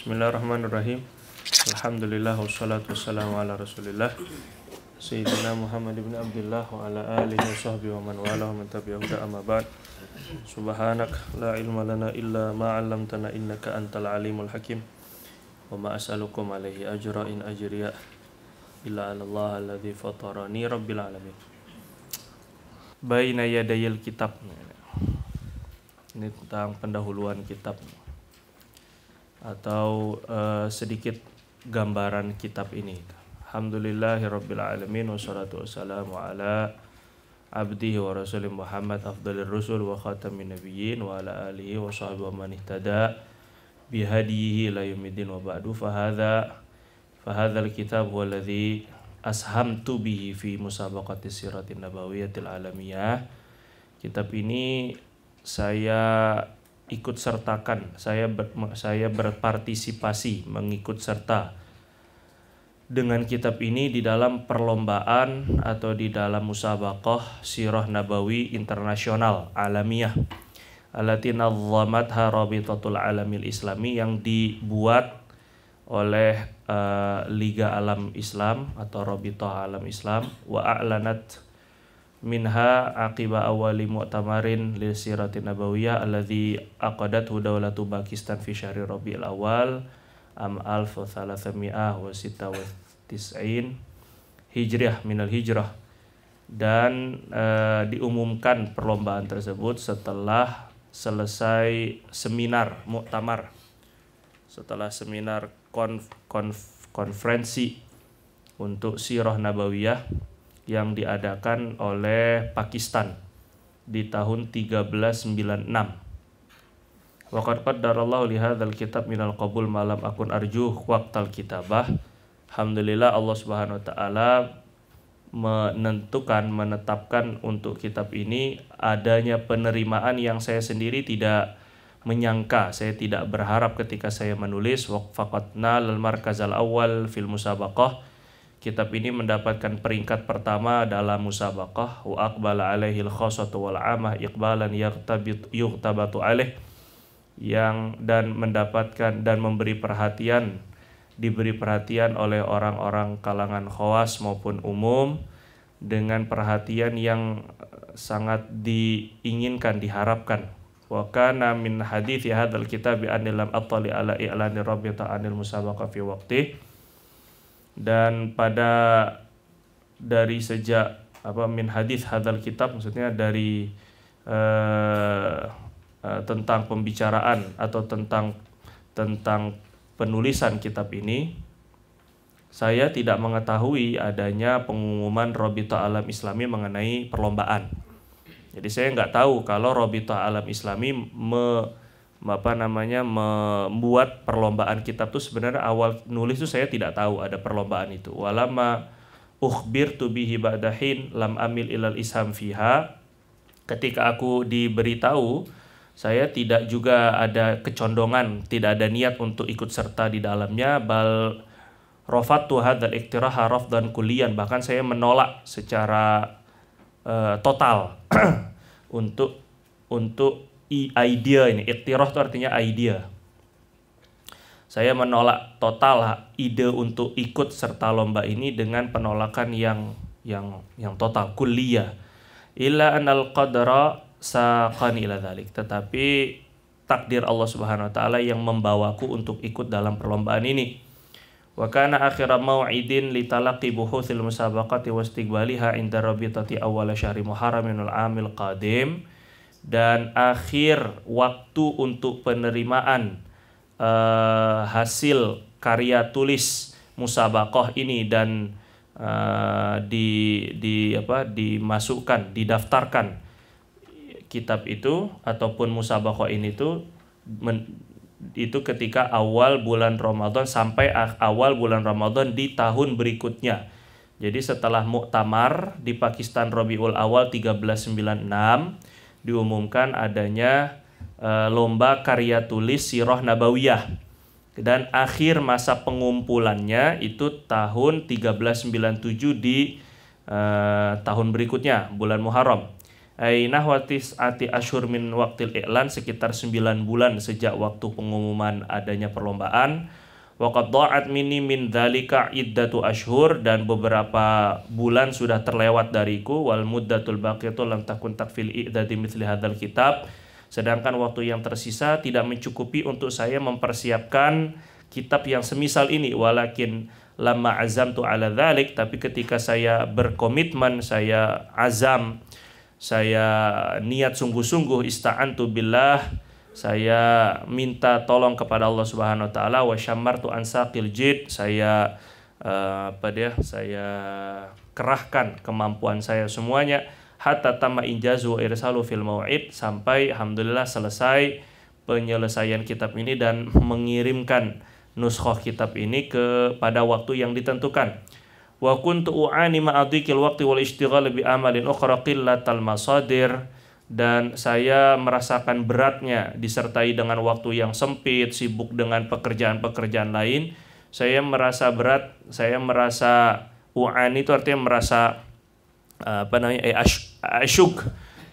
Bismillahirrahmanirrahim. Alhamdulillah wassalatu wassalamu ala Rasulillah Sayyidina Muhammad ibn Abdullah wa ala alihi wa sahbihi wa man wala wa man tabi'ahu amma ba'd. Subhanak la ilma lana illa ma 'allamtana innaka antal alimul hakim. Wa ma as'alukum alaihi ajra in ajriya illa 'ala Allah alladzi fatarani rabbil alamin. Baina yadayil kitab. Ini tentang pendahuluan kitab atau sedikit gambaran kitab ini. Alhamdulillahirabbil alamin wassalatu wassalamu ala abdihi wa rasulih Muhammad afdalir rusul wa khatamin nabiyyin wa ala alihi wa sahbihi wa man ihtada bihadihi ila yaumiddin wa ba'du fahadzal kitab huwa alladhi ashamtu bihi fi musabaqati siratin nabawiyyatil alamiyah. Kitab ini saya ikut sertakan, saya berpartisipasi, mengikut serta dengan kitab ini di dalam perlombaan atau di dalam musabaqah sirah nabawi internasional alamiah allati nazzamatha rabitatul alamil islami, yang dibuat oleh Liga Alam Islam atau Rabitah Alam Islam, wa a'lanat minha aqiba awali mu'tamarin li siratin nabawiyah alladhi aqadathu dawlatu Pakistan fi syahri Rabiul Awal am 1396 Hijriah minal hijrah, dan diumumkan perlombaan tersebut setelah selesai seminar muktamar, setelah seminar konferensi untuk sirah nabawiyah yang diadakan oleh Pakistan di tahun 1396. Wa qad qaddarallahu li hadzal kitab minal qabul ma lam akun arjuh waqtal kitabah. Alhamdulillah, Allah Subhanahu wa taala menetapkan untuk kitab ini adanya penerimaan yang saya sendiri tidak menyangka, saya tidak berharap ketika saya menulis. Waqfatna lal markazal awal fil musabaqah. Kitab ini mendapatkan peringkat pertama dalam musabaqah. Wa aqbala alaihi al-khassatu wal 'amah iqbalan yuqtabatu alaih, yang dan mendapatkan dan diberi perhatian oleh orang-orang kalangan khawas maupun umum dengan perhatian yang sangat diinginkan, diharapkan. Wa kana min hadithi hadzal kitab bi anil lam attali ala i'lani rabbita anil musabaqah fi waqti. Dan dari sejak min hadis hadzal kitab, maksudnya dari tentang pembicaraan atau tentang penulisan kitab ini, saya tidak mengetahui adanya pengumuman Rabitah Alam Islami mengenai perlombaan. Jadi saya nggak tahu kalau Rabitah Alam Islami membuat perlombaan kitab tuh. Sebenarnya awal nulis tuh saya tidak tahu ada perlombaan itu. Walama ukhbirtu bihi ba'dahin lam amil ilal isham fiha. Ketika aku diberitahu, saya tidak juga ada kecondongan, tidak ada niat untuk ikut serta di dalamnya. Bal rafadtu hadzal iktiraha rafdan kulliyan, bahkan saya menolak secara total untuk idea ini. Iktirah itu artinya idea. Saya menolak total ide untuk ikut serta lomba ini dengan penolakan yang total, kulliyah. Illa anal qadra saqani ila dzalik. Tetapi takdir Allah Subhanahu wa taala yang membawaku untuk ikut dalam perlombaan ini. Wa kana akhira mau'idin li talaqqi buhuthil musabaqati wa istiqbaliha inda rabitati awal syahri Muharraminul amil qadim. Dan akhir waktu untuk penerimaan hasil karya tulis musabaqah ini dan dimasukkan, didaftarkan kitab itu ataupun musabaqah ini itu ketika awal bulan Ramadan sampai awal bulan Ramadan di tahun berikutnya. Jadi setelah muktamar di Pakistan Rabiul Awal 1396 diumumkan adanya lomba karya tulis sirah nabawiyah, dan akhir masa pengumpulannya itu tahun 1397 di tahun berikutnya bulan Muharram. Ai nahwatis ati asyhur min waqtil i'lan, sekitar 9 bulan sejak waktu pengumuman adanya perlombaan. Waqad dha'at minni min dzalika iddatu asyhur, dan beberapa bulan sudah terlewat dariku. Wal muddatul baqiyatu lam takun takfil i'dadi mithli hadzal kitab, sedangkan waktu yang tersisa tidak mencukupi untuk saya mempersiapkan kitab yang semisal ini. Walakin lama azamtu ala dzalik, tapi ketika saya berkomitmen, saya azam, saya niat sungguh-sungguh, ista'antu billah, saya minta tolong kepada Allah Subhanahu wa taala, wa syammartu an saqil jid, saya saya kerahkan kemampuan saya semuanya, hatta tamma injazu wa irsalu fil mau'id, sampai alhamdulillah selesai penyelesaian kitab ini dan mengirimkan nuskhah kitab ini pada waktu yang ditentukan. Wa kuntu u'ani ma'adhikil waqti wal ishtighal bi amalin ukhra qillatal masadir, dan saya merasakan beratnya disertai dengan waktu yang sempit, sibuk dengan pekerjaan-pekerjaan lain. Saya merasa berat, saya merasa u'ani itu artinya merasa asyuk.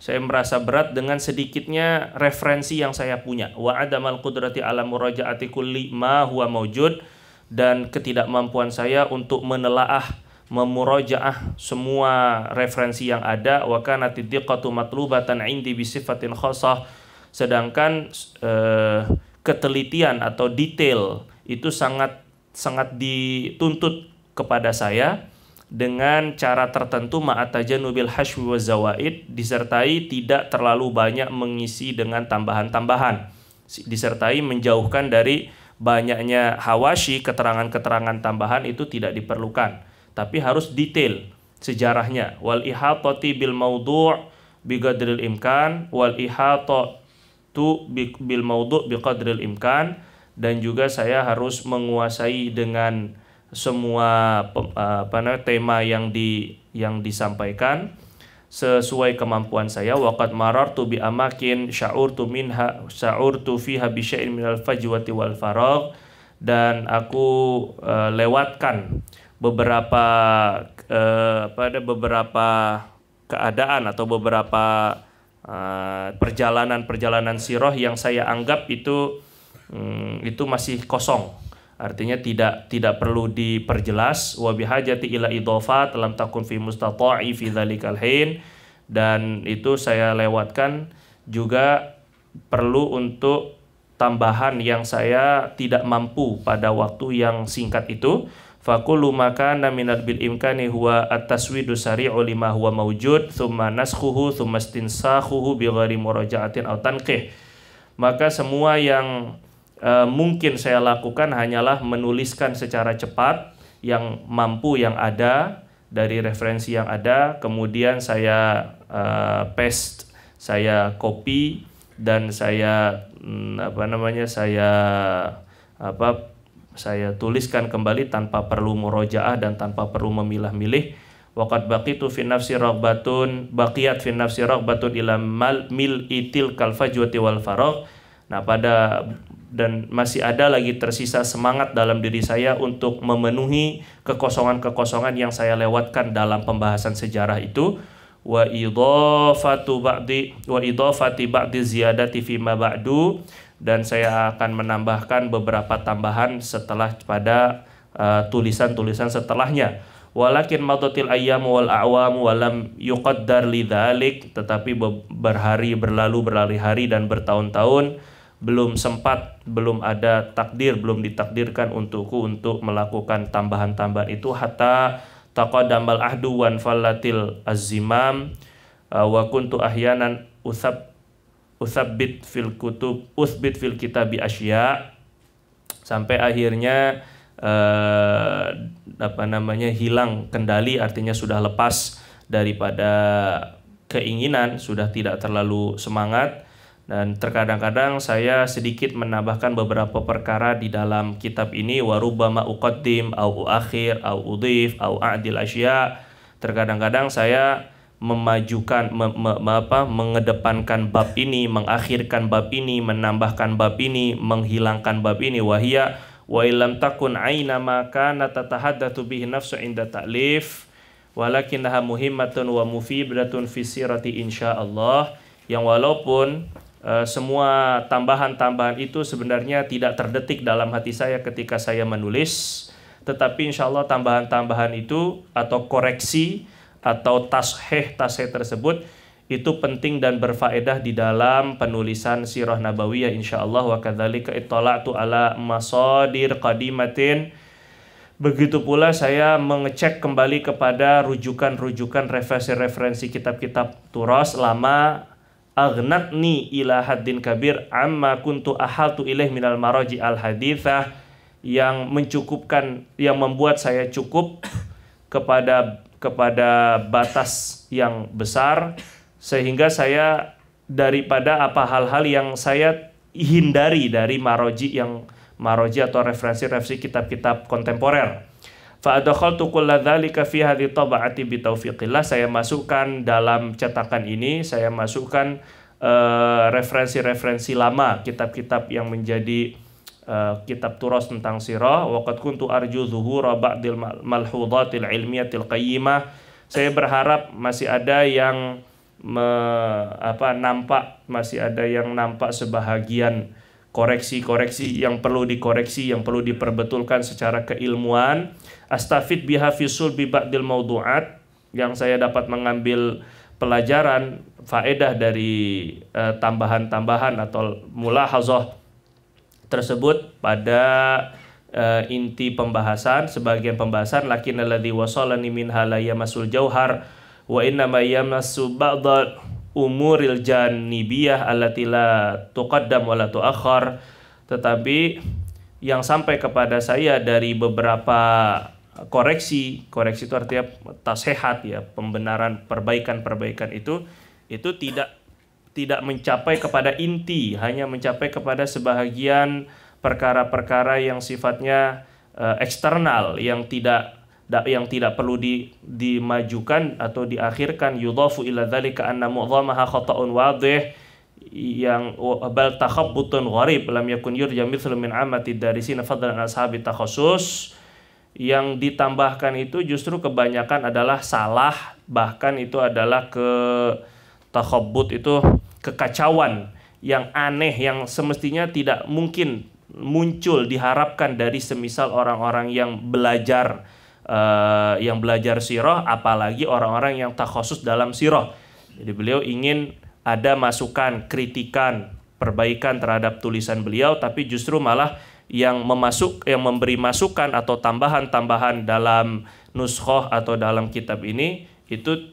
Saya merasa berat dengan sedikitnya referensi yang saya punya. Wa adamal qudrati ala murajaati kulli ma huwa maujud, dan ketidakmampuan saya untuk menelaah, memurajaah semua referensi yang ada. Wa kanatid diqqatu matlubatan indi bi sifatin khassah, sedangkan ketelitian atau detail itu sangat dituntut kepada saya dengan cara tertentu, ma'atajanubil hashwi wa zawaid, disertai tidak terlalu banyak mengisi dengan tambahan-tambahan, disertai menjauhkan dari banyaknya hawashi, keterangan-keterangan tambahan itu tidak diperlukan, tapi harus detail sejarahnya. Wal ihatati bil mawdu' biqadril imkan, wal ihatatu bil mawdu' biqadril imkan, dan juga saya harus menguasai dengan semua tema yang disampaikan sesuai kemampuan saya. Waqad marartu bi amakin sya'urtu fiha bi syai'in minal fajwati wal faragh, dan aku lewatkan beberapa keadaan atau beberapa perjalanan sirah yang saya anggap itu masih kosong. Artinya tidak perlu diperjelas. Wa bihajati ila idhafat lam takun fi mustata'i fi dzalikal hin, dan itu saya lewatkan juga perlu untuk tambahan yang saya tidak mampu pada waktu yang singkat itu. Fa kullu ma kana minal bil imkani huwa at-taswidu sari'u lima huwa mawjud thumma naskhuhu thumma istinsakhuhu bi ghairi muraja'atin aw tanqih. Maka semua yang mungkin saya lakukan hanyalah menuliskan secara cepat yang mampu, yang ada dari referensi yang ada, kemudian saya paste, saya copy, dan saya tuliskan kembali tanpa perlu murojaah dan tanpa perlu memilah-milih. Waqad baqiyat fi nafsi raghbatun ila mil'itil kal fajwati wal faragh. Nah, dan masih ada lagi tersisa semangat dalam diri saya untuk memenuhi kekosongan-kekosongan yang saya lewatkan dalam pembahasan sejarah itu. Wa idhafati ba'di ziyadati fima ba'du, dan saya akan menambahkan beberapa tambahan setelah pada tulisan-tulisan setelahnya. Walakin madatil ayyam wal a'wam wa lam yuqaddar lidzalik, tetapi berlalu hari dan bertahun-tahun belum ada takdir, belum ditakdirkan untukku untuk melakukan tambahan-tambahan itu. Hatta taqaddamal ahdu wan fallatil azimam wa kuntu ahyanan uthbit fil kitabi asya, sampai akhirnya hilang kendali, artinya sudah lepas daripada keinginan, sudah tidak terlalu semangat. Dan terkadang-kadang saya sedikit menambahkan beberapa perkara di dalam kitab ini. Wa rubbama uqaddim au uakhir au udhif au a'dil asya. Terkadang-kadang saya memajukan mengedepankan bab ini, mengakhirkan bab ini, menambahkan bab ini, menghilangkan bab ini. Wahia wa illam takun aina ma kana tatahaddatsu bihi nafsu inda ta'lif walakinnaha muhimmatun wa mufidatun fi sirati insyaallah, yang walaupun semua tambahan-tambahan itu sebenarnya tidak terdetik dalam hati saya ketika saya menulis, tetapi insya Allah tambahan-tambahan itu atau koreksi atau tasheh tersebut itu penting dan berfaedah di dalam penulisan sirah nabawiyah insya Allah. Wa kadzalika ittala'tu ala masadir qadimatin. Begitu pula saya mengecek kembali kepada rujukan-rujukan referensi-referensi kitab-kitab turas lama, aghnatni ila haddin kabir amma kuntu ahaltu ilaih minal maraji al hadithah, yang mencukupkan, yang membuat saya cukup kepada batas yang besar, sehingga saya daripada apa hal-hal yang saya hindari dari maroji atau referensi kitab-kitab kontemporer. Fa adkhaltu kulla dzalika fi hadhihi tab'ati bi taufiqillah. Saya masukkan dalam cetakan ini, saya masukkan referensi-referensi lama, kitab-kitab yang menjadi kitab turas tentang sirah. Waqad kuntu arju zuhura ba'dil malhudhatil ilmiyatil qayyimah. Saya berharap masih ada yang nampak sebahagian koreksi-koreksi yang perlu dikoreksi, yang perlu diperbetulkan secara keilmuan. Astafid biha fi sulbi ba'dil mawdu'at, yang saya dapat mengambil pelajaran faedah dari tambahan-tambahan atau mulahazah tersebut pada inti pembahasan, sebagian pembahasan. Lakin alladhi wasalani minha la yamasul jauhar wa inna ma yamassu ba'dal umuril janibiyah allati la tuqaddam wa la tuakhar. Tetapi yang sampai kepada saya dari beberapa koreksi itu artinya tasehat ya, pembenaran, perbaikan itu tidak mencapai kepada inti, hanya mencapai kepada sebahagian perkara-perkara yang sifatnya eksternal, yang tidak perlu dimajukan atau diakhirkan. Yudhafu ila dzalika anna mu'dhamaha khata'un wadih, yang bal takhabbutun gharib lam yakun yurja mithlu min amati darisin fadlan ashabi takhassus. Yang ditambahkan itu justru kebanyakan adalah salah, bahkan itu adalah takhabbut itu kekacauan yang aneh, yang semestinya tidak mungkin muncul, diharapkan dari semisal orang-orang yang belajar sirah, apalagi orang-orang yang takhasus dalam sirah. Jadi beliau ingin ada masukan, kritikan, perbaikan terhadap tulisan beliau, tapi justru malah yang memberi masukan atau tambahan-tambahan dalam nuskhoh atau dalam kitab ini itu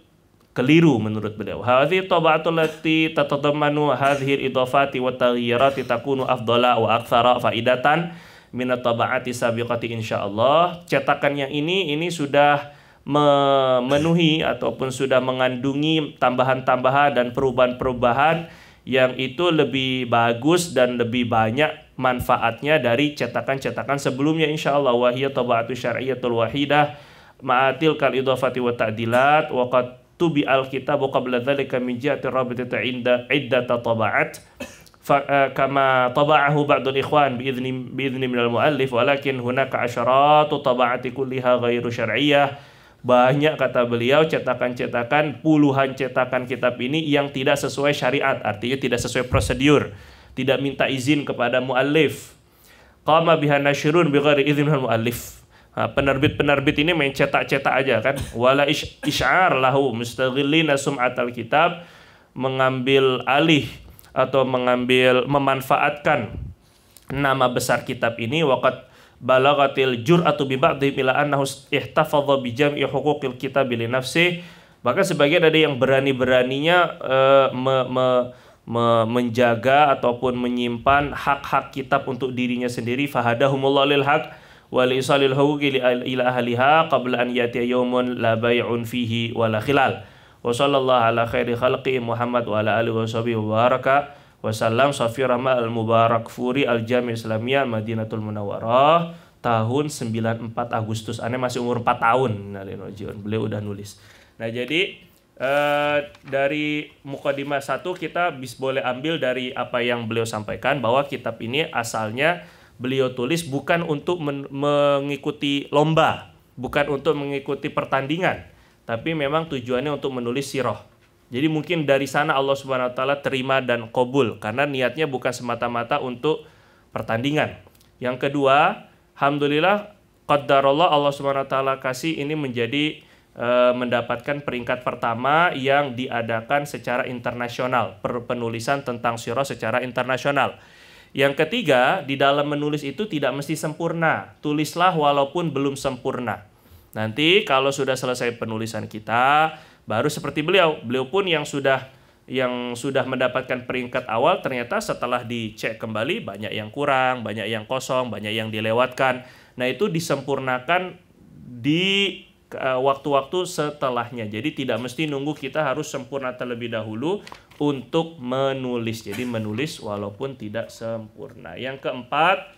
keliru menurut beliau. Hadhihi tab'atul lati tatadammanu hadhihi al-idafati wa taghyirati takunu afdala wa aktsara faidatan min at-tab'ati sabiqati insyaallah. Cetakan yang ini sudah memenuhi ataupun sudah mengandungi tambahan-tambahan dan perubahan-perubahan yang itu lebih bagus dan lebih banyak manfaatnya dari cetakan-cetakan sebelumnya insyaallah. Wa hiya tab'atu syar'iyyatul wahidah ma'atil kal idafati wa ta'dilat wa qad tubi al-kitab qabla dzalika min jihati rabitati iddat tab'at kama taba'ahu ba'dul ikhwan bi'izni minal muallif, walakin hunaka asharatu tab'ati kulliha ghairu syar'iyyah. Banyak, kata beliau, cetakan-cetakan, puluhan cetakan kitab ini yang tidak sesuai syariat, artinya tidak sesuai prosedur, tidak minta izin kepada muallif. Qama biha nasyrun bighairi idzin minal muallif. Penerbit-penerbit ini main cetak-cetak aja kan. Wala isy'ar lahu mustaghillina sum'atal kitab, mengambil alih atau memanfaatkan nama besar kitab ini. Waqad balagatil jur'atu bi ba'dihim ila annahu ihtafadha bi jam'i huquqil kitab li nafsihi. Bahkan sebagian ada yang berani-beraninya menjaga ataupun menyimpan hak-hak kitab untuk dirinya sendiri. Fahadahumullah lil haq wa li isalil huquqi ila ahliha qabla an yatiya yawmun la bay'un fihi wa la khilal. Wa sallallahu ala khairi khalqi Muhammad wa ala alihi wa sahbihi wa baraka wasallam. Safi Rahma al-Mubarak Furi Al-Jami Islamiyah Madinatul Munawwarah, tahun 94 Agustus. Aneh masih umur 4 tahun. Beliau udah nulis. Nah, jadi dari Muqaddimah 1 kita boleh ambil dari apa yang beliau sampaikan, bahwa kitab ini asalnya beliau tulis bukan untuk mengikuti lomba, bukan untuk mengikuti pertandingan, tapi memang tujuannya untuk menulis sirah. Jadi mungkin dari sana Allah Subhanahu wa taala terima dan qabul karena niatnya bukan semata-mata untuk pertandingan. Yang kedua, alhamdulillah qaddarallah Allah Subhanahu wa taala kasih ini menjadi mendapatkan peringkat pertama yang diadakan secara internasional, penulisan tentang sirah secara internasional. Yang ketiga, di dalam menulis itu tidak mesti sempurna. Tulislah walaupun belum sempurna. Nanti kalau sudah selesai penulisan kita, baru seperti beliau. Beliau pun yang sudah mendapatkan peringkat awal, ternyata setelah dicek kembali banyak yang kurang, banyak yang kosong, banyak yang dilewatkan. Nah, itu disempurnakan di waktu-waktu setelahnya. Jadi tidak mesti nunggu kita harus sempurna terlebih dahulu untuk menulis. Jadi menulis walaupun tidak sempurna. Yang keempat,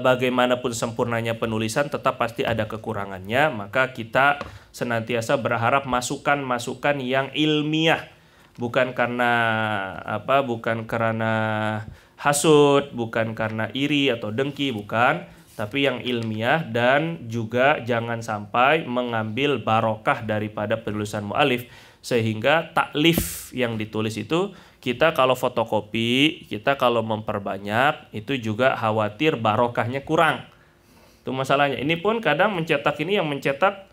bagaimanapun sempurnanya penulisan tetap pasti ada kekurangannya. Maka kita senantiasa berharap masukan-masukan yang ilmiah. Bukan karena hasud, bukan karena iri atau dengki, bukan. Tapi yang ilmiah, dan juga jangan sampai mengambil barokah daripada penulisan mu'alif sehingga taklif yang ditulis itu kita kalau fotokopi, kita kalau memperbanyak itu juga khawatir barokahnya kurang. Itu masalahnya. Ini pun kadang yang mencetak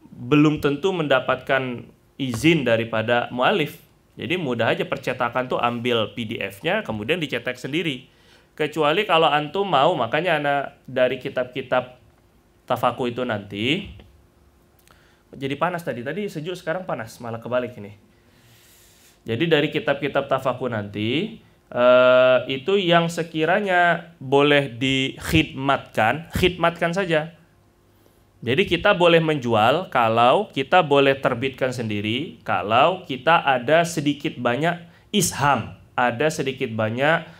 belum tentu mendapatkan izin daripada mu'alif. Jadi mudah aja percetakan tuh ambil PDF-nya kemudian dicetak sendiri. Kecuali kalau antum mau, makanya dari kitab-kitab tafaku itu nanti jadi panas tadi sejuk sekarang panas, malah kebalik ini. Jadi dari kitab-kitab tafaku nanti itu yang sekiranya boleh khidmatkan saja. Jadi kita boleh menjual kalau kita boleh terbitkan sendiri, kalau kita ada sedikit banyak isham, ada sedikit banyak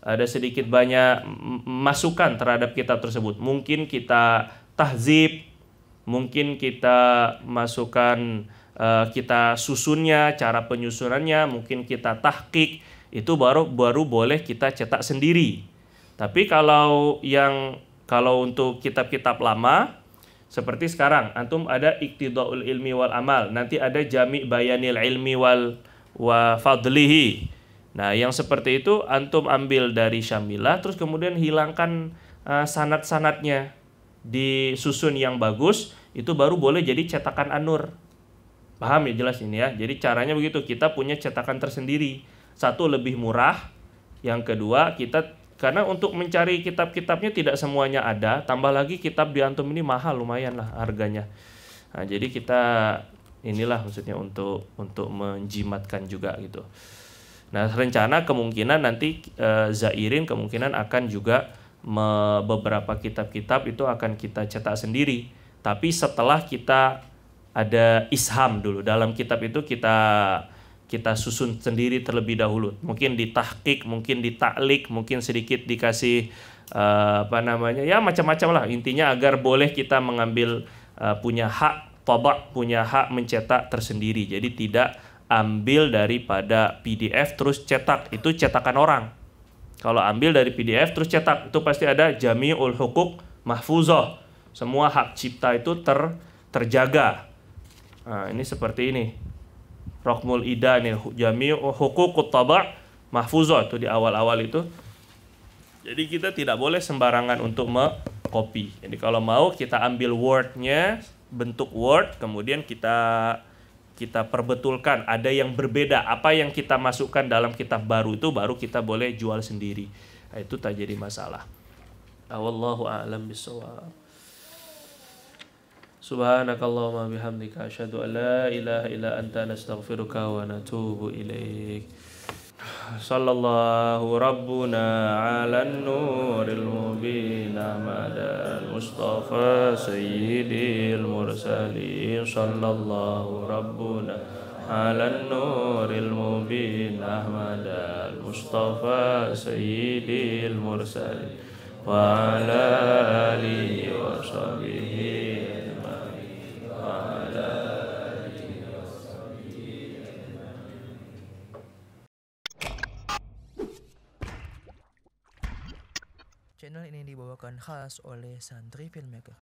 ada sedikit banyak masukan terhadap kitab tersebut. Mungkin kita tahzib, mungkin kita masukkan, kita susunnya, cara penyusunannya, mungkin kita tahqiq, itu baru boleh kita cetak sendiri. Tapi kalau untuk kitab-kitab lama seperti sekarang antum ada Iqtidaul Ilmi wal Amal, nanti ada Jami' Bayanil Ilmi wa Fadlihi. Nah, yang seperti itu antum ambil dari Syamilah, terus kemudian hilangkan sanad-sanadnya, disusun yang bagus, itu baru boleh jadi cetakan An-Nur. Paham ya jelas ini ya? Jadi caranya begitu, kita punya cetakan tersendiri. Satu, lebih murah. Yang kedua, karena untuk mencari kitab-kitabnya tidak semuanya ada, tambah lagi kitab di antum ini mahal, lumayan lah harganya. Nah, jadi kita inilah maksudnya untuk menjimatkan juga gitu. Nah, rencana kemungkinan nanti Zairin kemungkinan akan juga beberapa kitab-kitab itu akan kita cetak sendiri. Tapi setelah kita ada isham dulu, dalam kitab itu kita susun sendiri terlebih dahulu. Mungkin ditahqiq, mungkin ditaklik, mungkin sedikit dikasih ya macam-macam lah. Intinya agar boleh kita mengambil punya hak tabak, punya hak mencetak tersendiri. Jadi tidak ambil daripada PDF terus cetak, itu cetakan orang. Kalau ambil dari PDF terus cetak, itu pasti ada Jami'ul Huquq Mahfuzah. Semua hak cipta itu terjaga. Nah, ini seperti ini. Raqmul Ida nih, Jami'ul Huququt Taba' Mahfuzah, itu di awal-awal itu. Jadi kita tidak boleh sembarangan untuk copy. Jadi kalau mau kita ambil Word-nya, bentuk Word, kemudian kita perbetulkan, ada yang berbeda, apa yang kita masukkan dalam kitab baru itu baru kita boleh jual sendiri. Nah, itu tak jadi masalah. Wallahu a'lam bishawab. Subhanakallahumma bihamdika asyhadu an la ilaha illa anta nastaghfiruka wa natubu ilaik. Sallallahu rabbuna ala nuril mubin amadal mustafa sayyidil mursalin. Sallallahu rabbuna ala nuril mubin ahmadal mustafa sayyidil mursalin wa ala alihi wa sahbihi Channel ini dibawakan khas oleh Santri Filmmaker.